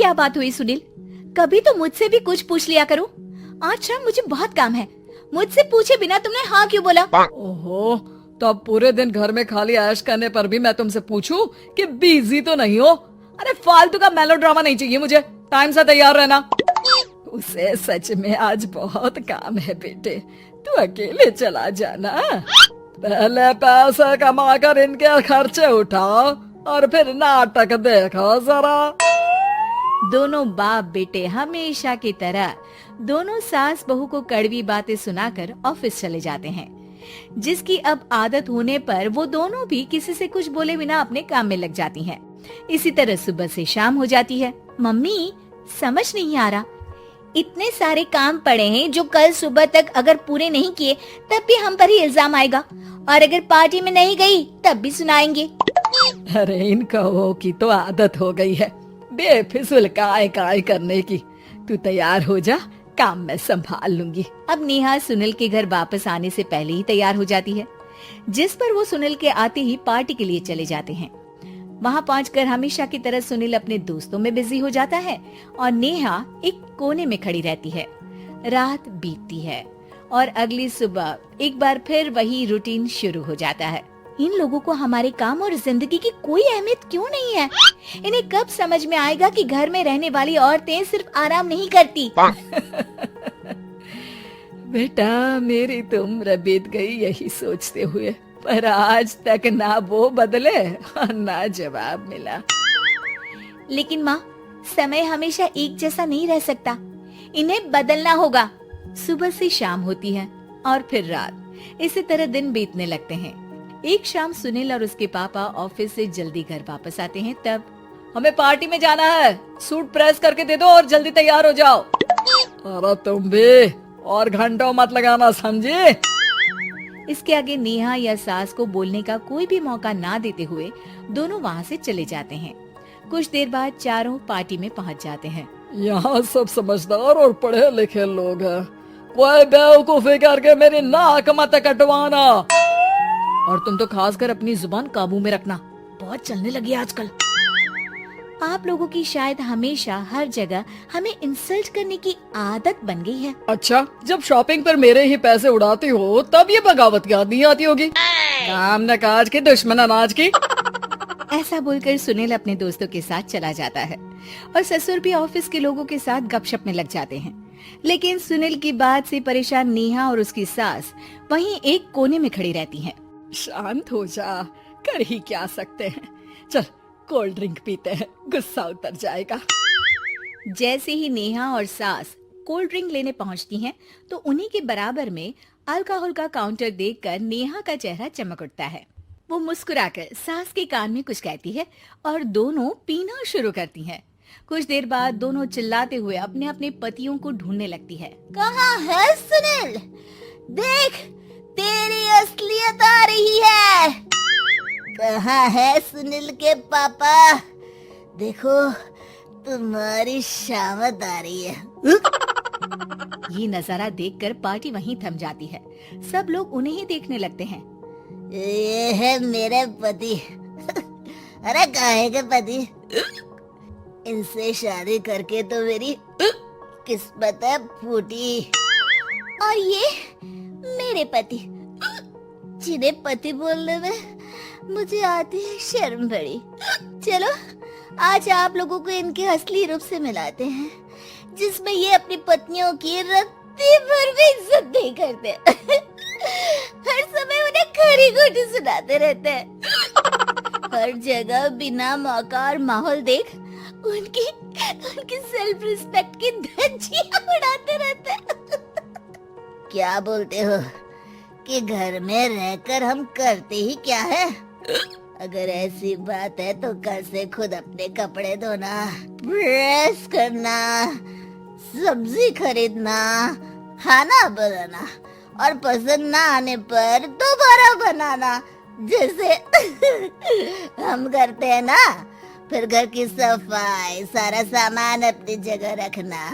क्या बात हुई सुनील? कभी तो मुझसे भी कुछ पूछ लिया करो। आज शाम मुझे बहुत काम है, मुझसे पूछे बिना तुमने हाँ क्यों बोला? ओहो, तो अब पूरे दिन घर में खाली ऐश करने पर भी मैं तुमसे पूछूं कि बिजी तो नहीं हो? अरे फालतू का मेलोड्रामा नहीं चाहिए मुझे, टाइम से तैयार रहना। उसे सच में आज बहुत काम है बेटे, तू अकेले चला जाना। पहले पैसे कमा कर इनके खर्चे उठाओ और फिर नाटक देखो जरा। दोनों बाप बेटे हमेशा की तरह दोनों सास बहू को कड़वी बातें सुनाकर ऑफिस चले जाते हैं, जिसकी अब आदत होने पर वो दोनों भी किसी से कुछ बोले बिना अपने काम में लग जाती हैं। इसी तरह सुबह से शाम हो जाती है। मम्मी, समझ नहीं आ रहा, इतने सारे काम पड़े हैं जो कल सुबह तक अगर पूरे नहीं किए तब भी हम पर ही इल्जाम आएगा, और अगर पार्टी में नहीं गई तब भी सुनाएंगे। अरे इन कौओं की तो आदत हो गई है बेफिजुल काय काय करने की। तू तैयार हो जा, काम मैं संभाल लूंगी। अब नेहा सुनील के घर वापस आने से पहले ही तैयार हो जाती है, जिस पर वो सुनील के आते ही पार्टी के लिए चले जाते हैं। वहां पहुंचकर हमेशा की तरह सुनील अपने दोस्तों में बिजी हो जाता है और नेहा एक कोने में खड़ी रहती है। रात बीतती है और अगली सुबह एक बार फिर वही रूटीन शुरू हो जाता है। इन लोगों को हमारे काम और जिंदगी की कोई अहमियत क्यों नहीं है? इन्हें कब समझ में आएगा कि घर में रहने वाली औरतें सिर्फ आराम नहीं करती। बेटा, मेरी तो उम्र बीत गई यही सोचते हुए, पर आज तक ना वो बदले और ना जवाब मिला। लेकिन माँ, समय हमेशा एक जैसा नहीं रह सकता, इन्हें बदलना होगा। सुबह से शाम होती है और फिर रात। इसी तरह दिन बीतने लगते हैं। एक शाम सुनील और उसके पापा ऑफिस से जल्दी घर वापस आते हैं। तब हमें पार्टी में जाना है, सूट प्रेस करके दे दो और जल्दी तैयार हो जाओ। अरे तुम भी और घंटों मत लगाना, समझे? इसके आगे नेहा या सास को बोलने का कोई भी मौका ना देते हुए दोनों वहाँ से चले जाते हैं। कुछ देर बाद चारों पार्टी में पहुँच जाते हैं। यहाँ सब समझदार और पढ़े लिखे लोग हैं, कोई बेवकूफी करके मेरी नाक मत कटवाना। और तुम तो खासकर अपनी जुबान काबू में रखना, बहुत चलने लगी आजकल। आप लोगों की शायद हमेशा हर जगह हमें इंसल्ट करने की आदत बन गई है। अच्छा, जब शॉपिंग पर मेरे ही पैसे उड़ाती हो तब ये बगावत याद नहीं आती होगी। काम न काज की दुश्मन अनाज की। ऐसा बोलकर सुनील अपने दोस्तों के साथ चला जाता है और ससुर भी ऑफिस के लोगों के साथ गपशप में लग जाते हैं। लेकिन सुनील की बात से परेशान नेहा और उसकी सास वहीं एक कोने में खड़ी रहती हैं। शांत हो जा, कर ही क्या सकते हैं। चल कोल्ड ड्रिंक पीते हैं, गुस्सा उतर जाएगा। जैसे ही नेहा और सास कोल्ड ड्रिंक लेने पहुंचती हैं, तो उन्हीं के बराबर में अल्कोहल का काउंटर देखकर नेहा का चेहरा चमक उठता है। वो मुस्कुराकर सास के कान में कुछ कहती है और दोनों पीना शुरू करती हैं। कुछ देर बाद दोनों चिल्लाते हुए अपने अपने पतियों को ढूंढने लगती है। कहाँ है सुनील? देख, तेरी असलियत आ रही है। कहाँ है सुनील के पापा? देखो, तुम्हारी शामत आ रही है। ये नजारा देखकर पार्टी वहीं थम जाती है। सब लोग उन्हें ही देखने लगते हैं। ये है मेरे पति। अरे काहे के पति? इनसे शादी करके तो मेरी किस्मत है फूटी। और ये मेरे पति, जिन्हें पति बोलने में मुझे आती है शर्म बड़ी। चलो आज आप लोगों को इनके असली रूप से मिलाते हैं, जिसमें ये अपनी पत्नियों की रत्ती भर भी इज्जत नहीं करते। हर समय उन्हें खरी खोटी सुनाते रहते हैं। हर जगह बिना मौका और माहौल देख उनकी सेल्फ रिस्पेक्ट की धज्जियां उड़ाते रहते हैं। क्या बोलते हो कि घर में रहकर हम करते ही क्या है? अगर ऐसी बात है तो कल से खुद अपने कपड़े धोना, प्रेस करना, सब्जी खरीदना, खाना बनाना और पसंद ना आने पर दोबारा बनाना, जैसे हम करते हैं ना। फिर घर की सफाई, सारा सामान अपनी जगह रखना,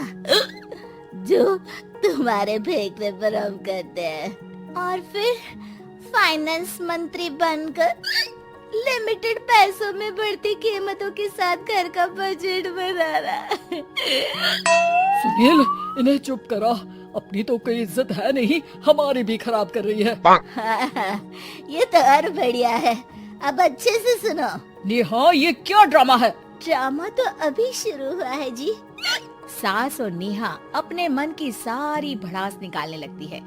जो तुम्हारे फेंकने पर हम करते हैं। और फिर फाइनेंस मंत्री बनकर लिमिटेड पैसों में बढ़ती कीमतों के साथ घर का बजट बनाना। सुनील, इन्हें चुप करा। अपनी तो कोई इज्जत है नहीं, हमारी भी खराब कर रही है। हाँ, ये तो और बढ़िया है। अब अच्छे से सुनो। नेहा, ये क्या ड्रामा है? ड्रामा तो अभी शुरू हुआ है जी। सास और नेहा अपने मन की सारी भड़ास निकालने लगती है,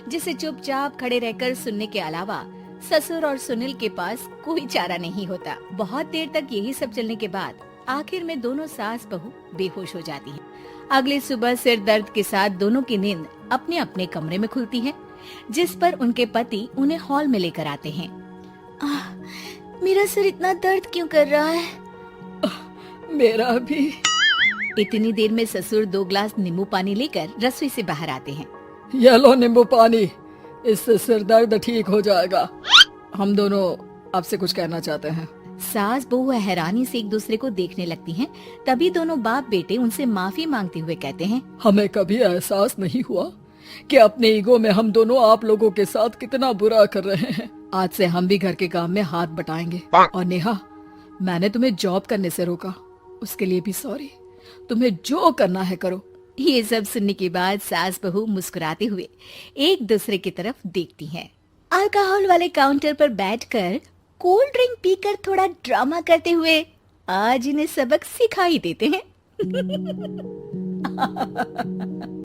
जिसे चुपचाप खड़े रहकर सुनने के अलावा ससुर और सुनील के पास कोई चारा नहीं होता। बहुत देर तक यही सब चलने के बाद आखिर में दोनों सास बहू बेहोश हो जाती हैं। अगली सुबह सिर दर्द के साथ दोनों की नींद अपने अपने कमरे में खुलती है, जिस पर उनके पति उन्हें हॉल में लेकर आते हैं। मेरा सिर इतना दर्द क्यों कर रहा है? मेरा भी। इतनी देर में ससुर 2 ग्लास नींबू पानी लेकर रसोई से बाहर आते हैं। ये लो नींबू पानी, इससे सिर दर्द ठीक हो जाएगा। हम दोनों आपसे कुछ कहना चाहते हैं। सास बहू हैरानी से एक दूसरे को देखने लगती हैं। तभी दोनों बाप बेटे उनसे माफी मांगते हुए कहते हैं, हमें कभी एहसास नहीं हुआ कि अपने ईगो में हम दोनों आप लोगों के साथ कितना बुरा कर रहे हैं। आज से हम भी घर के काम में हाथ बटाएंगे। और नेहा, मैंने तुम्हें जॉब करने से रोका, उसके लिए भी सॉरी। तुम्हें जो करना है करो। ये सब सुनने के बाद सास बहू मुस्कुराते हुए एक दूसरे की तरफ देखती हैं। अल्कोहल वाले काउंटर पर बैठकर कोल्ड ड्रिंक पीकर थोड़ा ड्रामा करते हुए आज इन्हें सबक सिखा ही देते हैं।